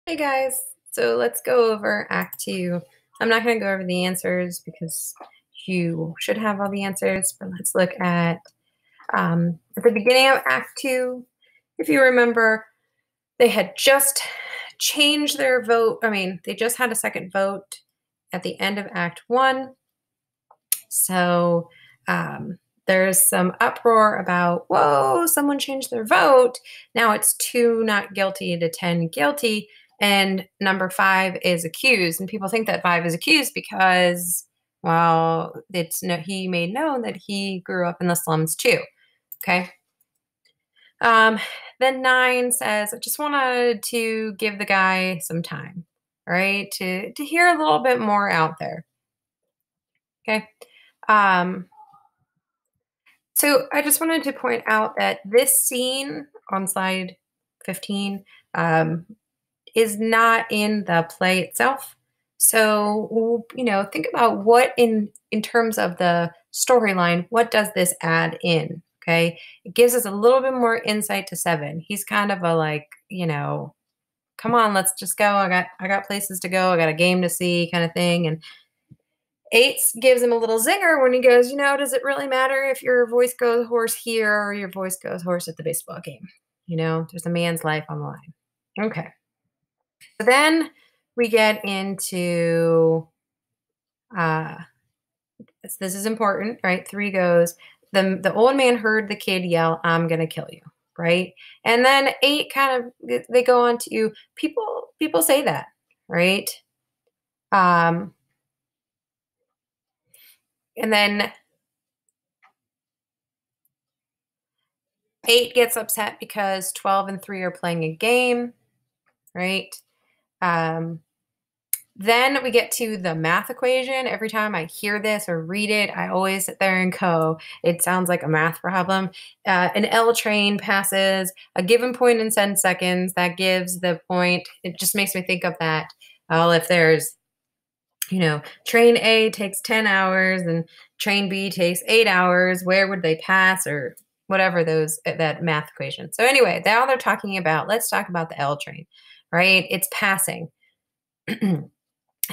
Hey guys, so let's go over Act 2. I'm not going to go over the answers because you should have all the answers, but let's look at the beginning of Act 2. If you remember, they had just changed their vote. They just had a second vote at the end of Act 1. So there's some uproar about, whoa, someone changed their vote. Now it's 2 not guilty to 10 guilty. And number 5 is accused. And people think that 5 is accused because, well, he made known that he grew up in the slums too. Okay. Then 9 says, I just wanted to give the guy some time, right? To hear a little bit more out there. Okay. So I just wanted to point out that this scene on slide 15 is not in the play itself. So, think about what in terms of the storyline, what does this add in? Okay. It gives us a little bit more insight to 7. He's kind of a come on, let's just go. I got places to go. I got a game to see kind of thing. And 8 gives him a little zinger when he goes, does it really matter if your voice goes hoarse here or your voice goes hoarse at the baseball game? There's a man's life on the line. Okay. So then we get into, this is important, right? 3 goes, the old man heard the kid yell, I'm going to kill you, right? And then 8 they go on to, people say that, right? And then 8 gets upset because 12 and 3 are playing a game, right? Then we get to the math equation. Every time I hear this or read it, I always sit there and go, it sounds like a math problem. An L train passes a given point in 10 seconds. That gives the point. It just makes me think of that. Well, if there's, train A takes 10 hours and train B takes 8 hours, where would they pass or whatever that math equation. So anyway, now they're talking about, let's talk about the L train, right? It's passing.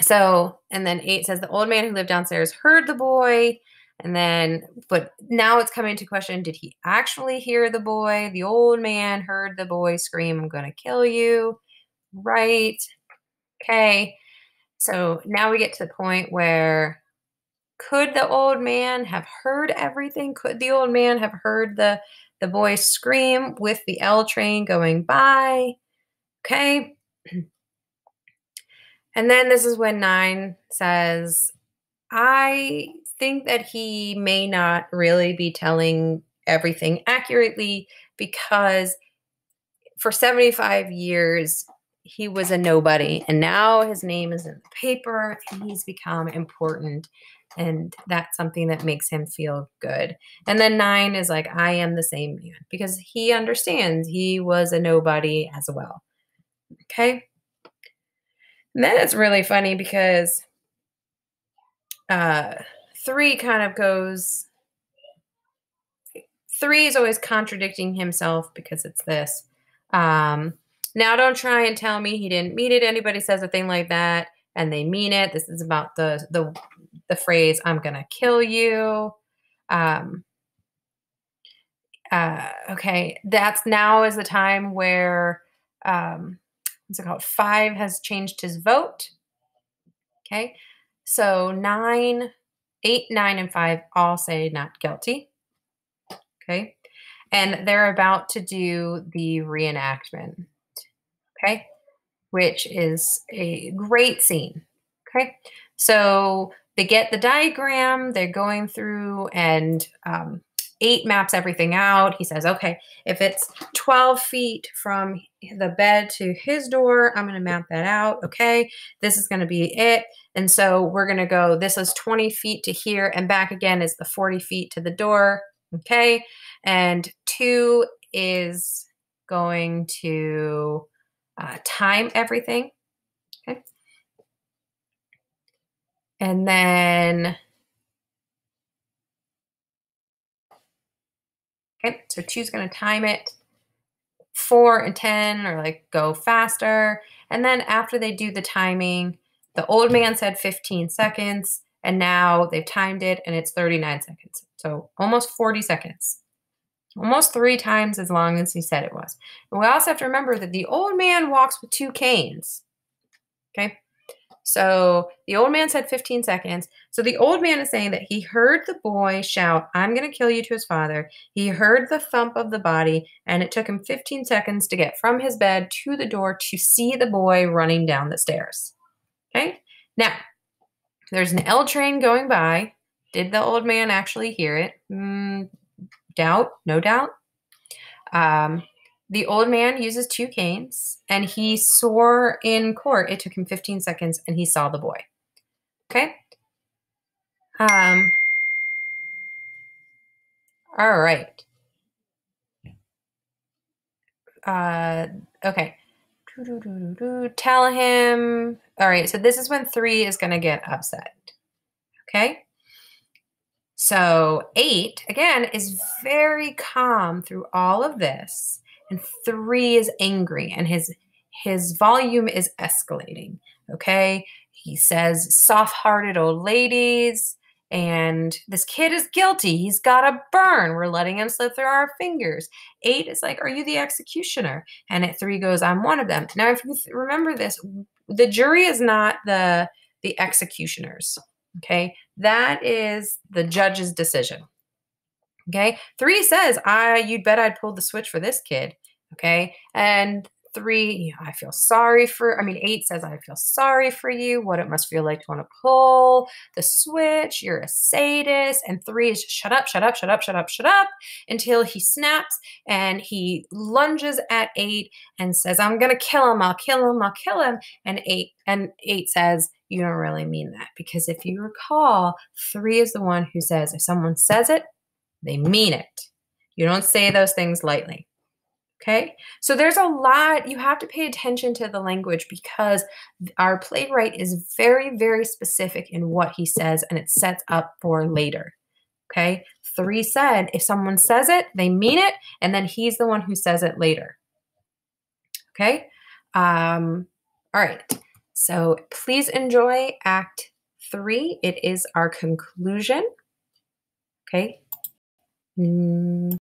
So, and then 8 says the old man who lived downstairs heard the boy. But now it's coming to question, did he actually hear the boy? The old man heard the boy scream, I'm going to kill you. Right. Okay. So now we get to the point where could the old man have heard everything? Could the old man have heard the boy scream with the L train going by? Okay. And then this is when 9 says, I think that he may not really be telling everything accurately because for 75 years, he was a nobody. And now his name is in the paper and he's become important. And that's something that makes him feel good. And then 9 is like, I am the same man because he understands he was a nobody as well. Okay. And then it's really funny because 3 kind of goes, 3 is always contradicting himself because it's this. Now don't try and tell me he didn't mean it. Anybody says a thing like that and they mean it. This is about the phrase, I'm going to kill you. Okay. That's now is the time where, what's it called? 5 has changed his vote. Okay. So 9, 8, 9, and 5 all say not guilty. Okay. And they're about to do the reenactment. Okay. Which is a great scene. Okay. So they get the diagram, they're going through, and 8 maps everything out. He says, okay, if it's 12 feet from the bed to his door, I'm going to map that out. Okay, this is going to be it. And so we're going to go, this is 20 feet to here and back again is the 40 feet to the door. Okay, and 2 is going to time everything. Okay, and then okay, so 2 is going to time it. 4 and 10 are like go faster. And then after they do the timing, the old man said 15 seconds, and now they've timed it and it's 39 seconds. So almost 40 seconds. Almost 3 times as long as he said it was. And we also have to remember that the old man walks with 2 canes. Okay? So the old man said 15 seconds. So the old man is saying that he heard the boy shout, "I'm going to kill you," to his father. He heard the thump of the body, and it took him 15 seconds to get from his bed to the door to see the boy running down the stairs. Okay? Now, there's an L train going by. Did the old man actually hear it? Doubt, no doubt. The old man uses 2 canes, and he swore in court it took him 15 seconds, and he saw the boy. Okay? All right. Okay. Tell him. All right, so this is when 3 is going to get upset. Okay? So 8, again, is very calm through all of this. And 3 is angry, and his volume is escalating. Okay? He says, "Soft-hearted old ladies, and this kid is guilty. He's got to burn. We're letting him slip through our fingers." 8 is like, "Are you the executioner?" And at 3 goes, "I'm one of them." Now, if you remember this, the jury is not the executioners. Okay? That is the judge's decision. Okay? 3 says, "You'd bet I'd pull the switch for this kid." Okay? And 3, "I feel sorry for," 8 says, "I feel sorry for you, what it must feel like to want to pull the switch. You're a sadist." And 3 is, "Shut up, shut up, shut up, shut up, shut up," until he snaps and he lunges at 8 and says, "I'm going to kill him. I'll kill him. I'll kill him." And 8 says, "You don't really mean that." Because if you recall, 3 is the one who says, if someone says it, they mean it. You don't say those things lightly. Okay? So there's a lot, you have to pay attention to the language because our playwright is very, very specific in what he says, and it sets up for later. Okay? 3 said, if someone says it, they mean it, and then he's the one who says it later. Okay? All right. So please enjoy Act 3. It is our conclusion. Okay?